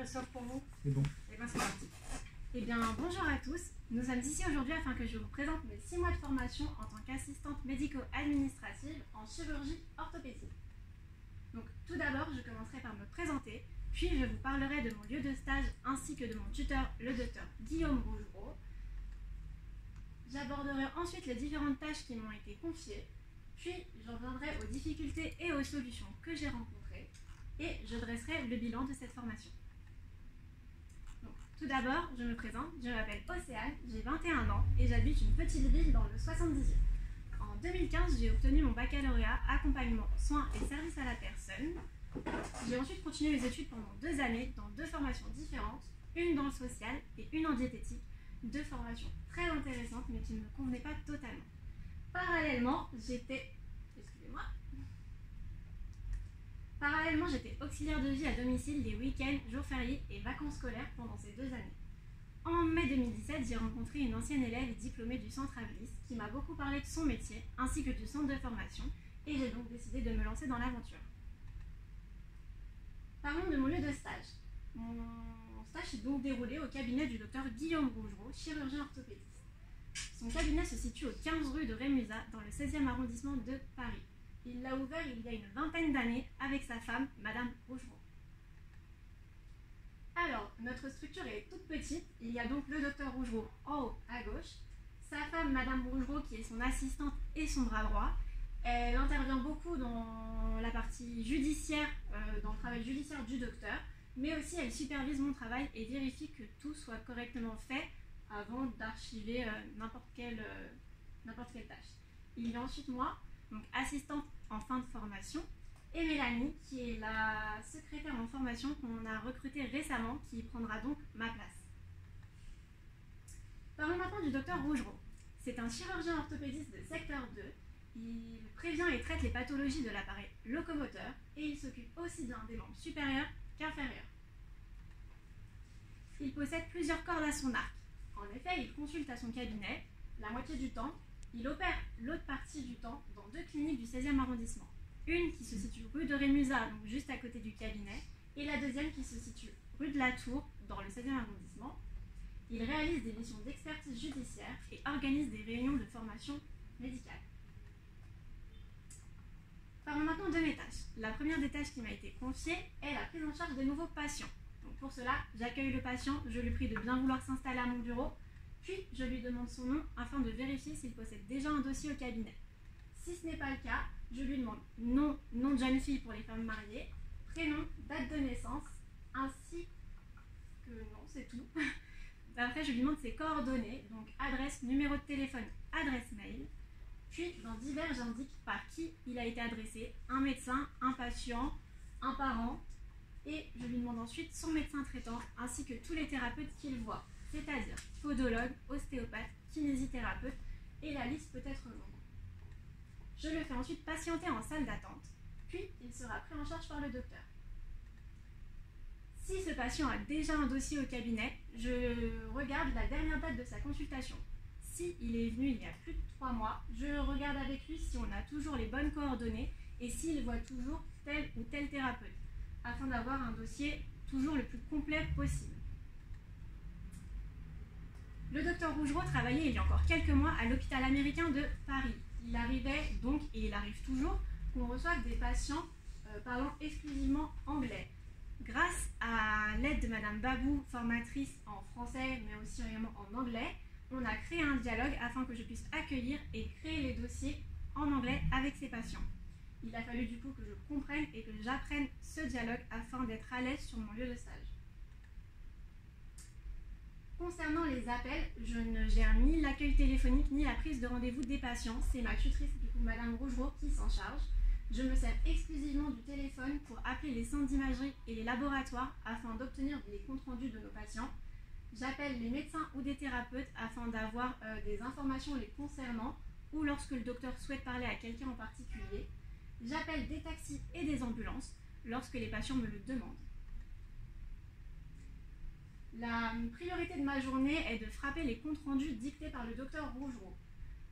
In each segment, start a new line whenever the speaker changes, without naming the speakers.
Christophe, pour vous?
C'est bon.
Et bien c'est parti. Eh bien bonjour à tous, nous sommes ici aujourd'hui afin que je vous présente mes 6 mois de formation en tant qu'assistante médico-administrative en chirurgie orthopédie. Donc tout d'abord je commencerai par me présenter, puis je vous parlerai de mon lieu de stage ainsi que de mon tuteur, le docteur Guillaume Rougereau. J'aborderai ensuite les différentes tâches qui m'ont été confiées, puis j'en viendrai aux difficultés et aux solutions que j'ai rencontrées, et je dresserai le bilan de cette formation. Donc, tout d'abord, je me présente, je m'appelle Océane, j'ai 21 ans et j'habite une petite ville dans le 78. En 2015, j'ai obtenu mon baccalauréat accompagnement, soins et services à la personne. J'ai ensuite continué mes études pendant 2 années dans 2 formations différentes, une dans le social et une en diététique, 2 formations très intéressantes mais qui ne me convenaient pas totalement. Parallèlement, j'étais auxiliaire de vie à domicile les week-ends, jours fériés et vacances scolaires pendant ces 2 années. En mai 2017, j'ai rencontré une ancienne élève diplômée du centre Avlis qui m'a beaucoup parlé de son métier ainsi que du centre de formation et j'ai donc décidé de me lancer dans l'aventure. Parlons de mon lieu de stage. Mon stage s'est donc déroulé au cabinet du docteur Guillaume Rougereau, chirurgien orthopédiste. Son cabinet se situe au 15 rue de Rémusat, dans le 16e arrondissement de Paris. Il l'a ouvert il y a une vingtaine d'années avec sa femme, Madame Rougereau. Alors, notre structure est toute petite. Il y a donc le docteur Rougereau en haut à gauche, sa femme, Madame Rougereau, qui est son assistante et son bras droit. Elle intervient beaucoup dans la partie judiciaire, dans le travail judiciaire du docteur, mais aussi elle supervise mon travail et vérifie que tout soit correctement fait avant d'archiver n'importe quelle tâche. Il y a ensuite moi, donc assistante en fin de formation, et Mélanie, qui est la secrétaire en formation qu'on a recrutée récemment, qui prendra donc ma place. Parlons maintenant du docteur Rougereau. C'est un chirurgien orthopédiste de secteur 2. Il prévient et traite les pathologies de l'appareil locomoteur et il s'occupe aussi bien des membres supérieurs qu'inférieurs. Il possède plusieurs cordes à son arc. En effet, il consulte à son cabinet la moitié du temps. Il opère l'autre partie du temps dans 2 cliniques du 16e arrondissement. Une qui se situe rue de Rémusat, donc juste à côté du cabinet, et la deuxième qui se situe rue de la Tour, dans le 16e arrondissement. Il réalise des missions d'expertise judiciaire et organise des réunions de formation médicale. Parlons maintenant de mes tâches. La première des tâches qui m'a été confiée est la prise en charge des nouveaux patients. Donc pour cela, j'accueille le patient, je lui prie de bien vouloir s'installer à mon bureau, puis je lui demande son nom afin de vérifier s'il possède déjà un dossier au cabinet. Si ce n'est pas le cas, je lui demande nom de jeune fille pour les femmes mariées, prénom, date de naissance, ainsi que non, c'est tout. Après, je lui demande ses coordonnées, donc adresse, numéro de téléphone, adresse mail. Puis, dans divers, j'indique par qui il a été adressé, un médecin, un patient, un parent, et je lui demande ensuite son médecin traitant, ainsi que tous les thérapeutes qu'il voit, c'est-à-dire podologue, ostéopathe, kinésithérapeute, et la liste peut être longue. Je le fais ensuite patienter en salle d'attente, puis il sera pris en charge par le docteur. Si ce patient a déjà un dossier au cabinet, je regarde la dernière date de sa consultation. S'il est venu il y a plus de 3 mois, je regarde avec lui si on a toujours les bonnes coordonnées et s'il voit toujours tel ou tel thérapeute, afin d'avoir un dossier toujours le plus complet possible. Le docteur Rougereau travaillait il y a encore quelques mois à l'hôpital américain de Paris. Il arrivait donc, et il arrive toujours, qu'on reçoive des patients parlant exclusivement anglais. Grâce à l'aide de Madame Babou, formatrice en français, mais aussi également en anglais, on a créé un dialogue afin que je puisse accueillir et créer les dossiers en anglais avec ces patients. Il a fallu du coup que je comprenne et que j'apprenne ce dialogue afin d'être à l'aise sur mon lieu de stage. Concernant les appels, je ne gère ni l'accueil téléphonique ni la prise de rendez-vous des patients. C'est ma tutrice, du coup, Madame Rougereau, qui s'en charge. Je me sers exclusivement du téléphone pour appeler les centres d'imagerie et les laboratoires afin d'obtenir les comptes rendus de nos patients. J'appelle les médecins ou des thérapeutes afin d'avoir des informations les concernant ou lorsque le docteur souhaite parler à quelqu'un en particulier. J'appelle des taxis et des ambulances lorsque les patients me le demandent. La priorité de ma journée est de frapper les comptes rendus dictés par le docteur Rougereau.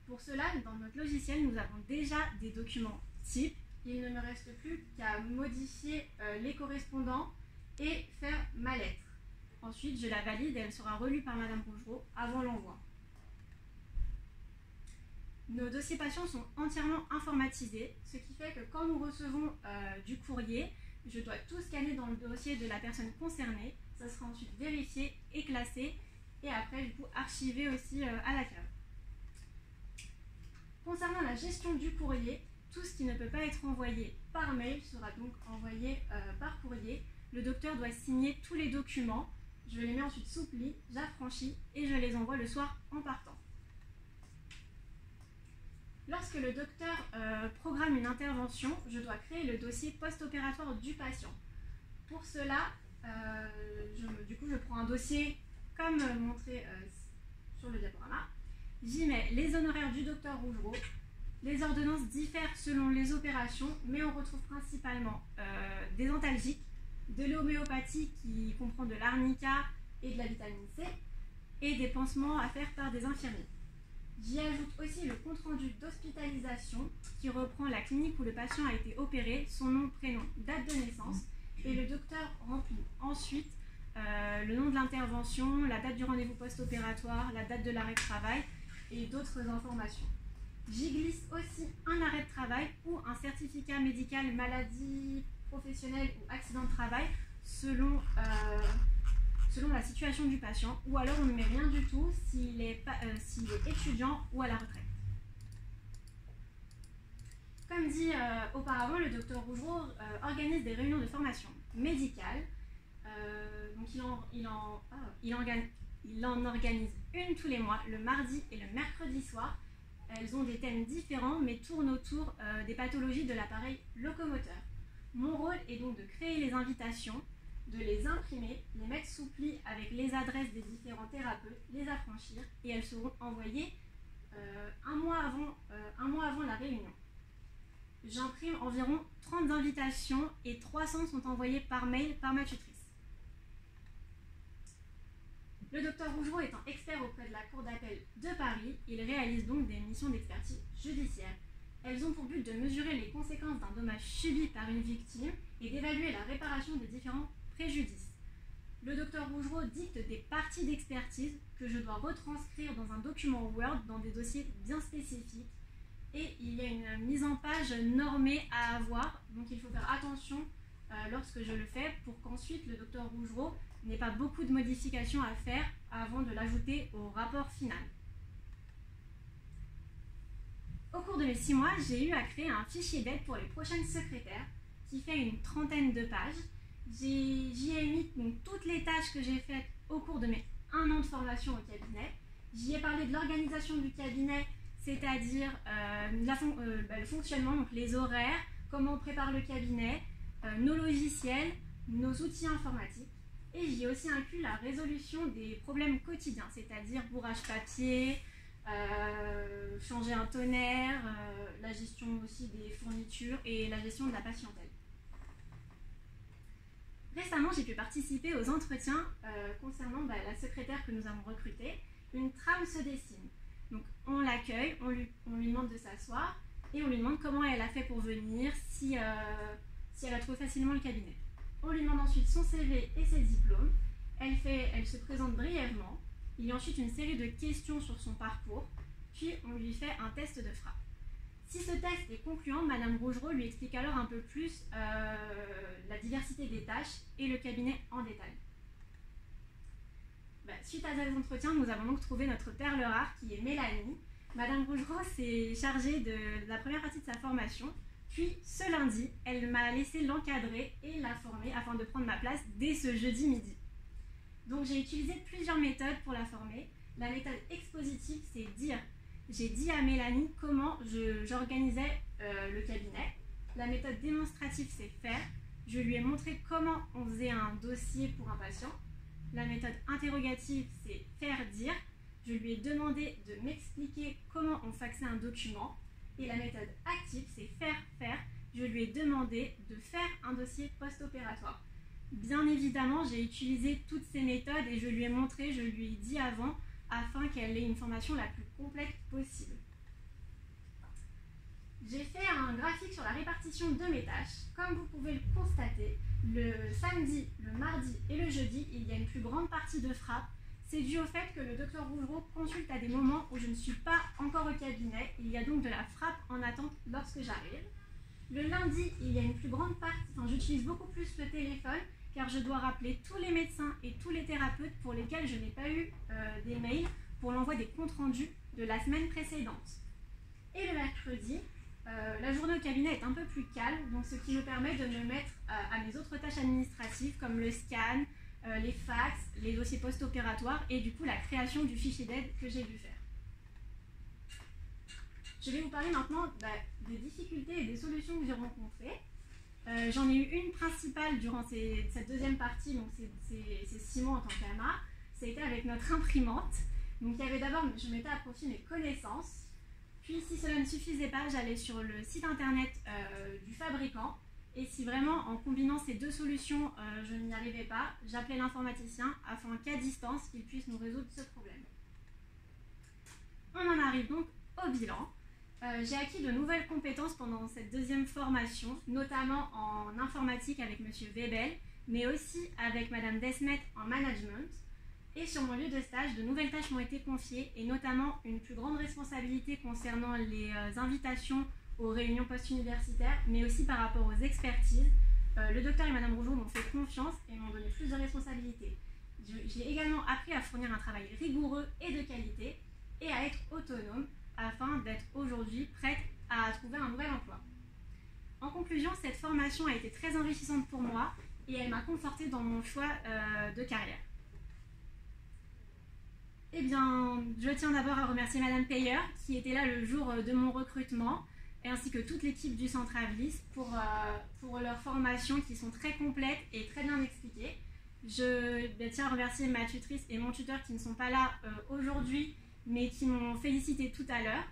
Pour cela, dans notre logiciel, nous avons déjà des documents types. Il ne me reste plus qu'à modifier les correspondants et faire ma lettre. Ensuite, je la valide et elle sera relue par Madame Rougerot avant l'envoi. Nos dossiers patients sont entièrement informatisés, ce qui fait que quand nous recevons du courrier, je dois tout scanner dans le dossier de la personne concernée. Ça sera ensuite vérifié et classé et après du coup archivé aussi à la cave. Concernant la gestion du courrier, tout ce qui ne peut pas être envoyé par mail sera donc envoyé par courrier. Le docteur doit signer tous les documents. Je les mets ensuite sous pli, j'affranchis et je les envoie le soir en partant. Lorsque le docteur programme une intervention, je dois créer le dossier post-opératoire du patient. Pour cela, je prends un dossier comme montré sur le diaporama. J'y mets les honoraires du docteur Rougerot. Les ordonnances diffèrent selon les opérations, mais on retrouve principalement des antalgiques, de l'homéopathie qui comprend de l'arnica et de la vitamine C, et des pansements à faire par des infirmiers. J'y ajoute aussi le compte-rendu d'hospitalisation qui reprend la clinique où le patient a été opéré, son nom, prénom, date de naissance, et le docteur remplit ensuite le nom de l'intervention, la date du rendez-vous post-opératoire, la date de l'arrêt de travail et d'autres informations. J'y glisse aussi un arrêt de travail ou un certificat médical maladie professionnelle ou accident de travail selon la situation du patient, ou alors on ne met rien du tout s'il est étudiant ou à la retraite. Comme dit auparavant, le docteur Rougerot organise des réunions de formation médicale. Donc il en organise une tous les mois, le mardi et le mercredi soir. Elles ont des thèmes différents mais tournent autour des pathologies de l'appareil locomoteur. Mon rôle est donc de créer les invitations, de les imprimer, les mettre sous pli avec les adresses des différents thérapeutes, les affranchir et elles seront envoyées un mois avant la réunion. J'imprime environ 30 invitations et 300 sont envoyées par mail par ma tutrice. Le docteur Rougerot étant expert auprès de la Cour d'appel de Paris, il réalise donc des missions d'expertise judiciaire. Elles ont pour but de mesurer les conséquences d'un dommage subi par une victime et d'évaluer la réparation des différents préjudices. Le docteur Rougerot dicte des parties d'expertise que je dois retranscrire dans un document Word dans des dossiers bien spécifiques. Et il y a une mise en page normée à avoir, donc il faut faire attention lorsque je le fais pour qu'ensuite le docteur Rougerot n'ait pas beaucoup de modifications à faire avant de l'ajouter au rapport final. Au cours de mes 6 mois, j'ai eu à créer un fichier d'aide pour les prochaines secrétaires qui fait une 30aine de pages. J'y ai mis donc toutes les tâches que j'ai faites au cours de mes 1 an de formation au cabinet. J'y ai parlé de l'organisation du cabinet, c'est-à-dire le fonctionnement, donc les horaires, comment on prépare le cabinet, nos logiciels, nos outils informatiques. Et j'y ai aussi inclus la résolution des problèmes quotidiens, c'est-à-dire bourrage papier, changer un tonnerre, la gestion aussi des fournitures et la gestion de la patientèle. Récemment, j'ai pu participer aux entretiens concernant la secrétaire que nous avons recrutée. Une trame se dessine. Donc on l'accueille, on lui demande de s'asseoir et on lui demande comment elle a fait pour venir, si elle a trouvé facilement le cabinet. On lui demande ensuite son CV et ses diplômes. Elle se présente brièvement. Il y a ensuite une série de questions sur son parcours, puis on lui fait un test de frappe. Si ce test est concluant, Madame Rougerot lui explique alors un peu plus la diversité des tâches et le cabinet en détail. Suite à ces entretiens, nous avons donc trouvé notre perle rare qui est Mélanie. Madame Rougerot s'est chargée de la première partie de sa formation, puis ce lundi, elle m'a laissé l'encadrer et la former afin de prendre ma place dès ce jeudi midi. Donc j'ai utilisé plusieurs méthodes pour la former. La méthode expositive, c'est dire. J'ai dit à Mélanie comment j'organisais le cabinet. La méthode démonstrative, c'est faire. Je lui ai montré comment on faisait un dossier pour un patient. La méthode interrogative, c'est faire dire. Je lui ai demandé de m'expliquer comment on faxait un document. Et la méthode active, c'est faire. Je lui ai demandé de faire un dossier post-opératoire. Bien évidemment, j'ai utilisé toutes ces méthodes et je lui ai montré, je lui ai dit avant, afin qu'elle ait une formation la plus complète possible. J'ai fait un graphique sur la répartition de mes tâches. Comme vous pouvez le constater, Le samedi, le mardi et le jeudi, il y a une plus grande partie de frappe. C'est dû au fait que le docteur Rougerot consulte à des moments où je ne suis pas encore au cabinet. Il y a donc de la frappe en attente lorsque j'arrive. Le lundi, il y a une plus grande partie, j'utilise beaucoup plus le téléphone car je dois rappeler tous les médecins et tous les thérapeutes pour lesquels je n'ai pas eu des mails pour l'envoi des comptes rendus de la semaine précédente. Et le mercredi, la journée au cabinet est un peu plus calme, donc ce qui me permet de me mettre à mes autres tâches administratives comme le scan, les fax, les dossiers post-opératoires et du coup la création du fichier d'aide que j'ai dû faire. Je vais vous parler maintenant des difficultés et des solutions que j'ai rencontrées. J'en ai eu une principale durant cette deuxième partie, donc c'est 6 mois en tant qu'AMA. Ça a été avec notre imprimante. Donc il y avait d'abord, je mettais à profit mes connaissances. Puis si cela ne suffisait pas, j'allais sur le site internet du fabricant. Et si vraiment, en combinant ces deux solutions, je n'y arrivais pas, j'appelais l'informaticien afin qu'à distance, il puisse nous résoudre ce problème. On en arrive donc au bilan. J'ai acquis de nouvelles compétences pendant cette deuxième formation, notamment en informatique avec M. Webel, mais aussi avec Mme Desmet en management. Et sur mon lieu de stage, de nouvelles tâches m'ont été confiées, et notamment une plus grande responsabilité concernant les invitations aux réunions post-universitaires, mais aussi par rapport aux expertises. Le docteur et Mme Rougerot m'ont fait confiance et m'ont donné plus de responsabilités. J'ai également appris à fournir un travail rigoureux et de qualité, et à être autonome, afin d'être aujourd'hui prête à trouver un nouvel emploi. En conclusion, cette formation a été très enrichissante pour moi et elle m'a confortée dans mon choix de carrière. Eh bien, je tiens d'abord à remercier Madame Payer qui était là le jour de mon recrutement ainsi que toute l'équipe du Centre Avlis pour leur formation qui sont très complètes et très bien expliquées. Je tiens à remercier ma tutrice et mon tuteur qui ne sont pas là aujourd'hui mais qui m'ont félicité tout à l'heure.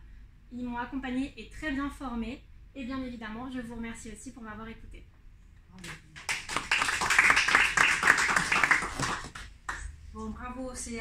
Ils m'ont accompagnée et très bien formée. Et bien évidemment, je vous remercie aussi pour m'avoir écoutée.
Bon, bravo, c'est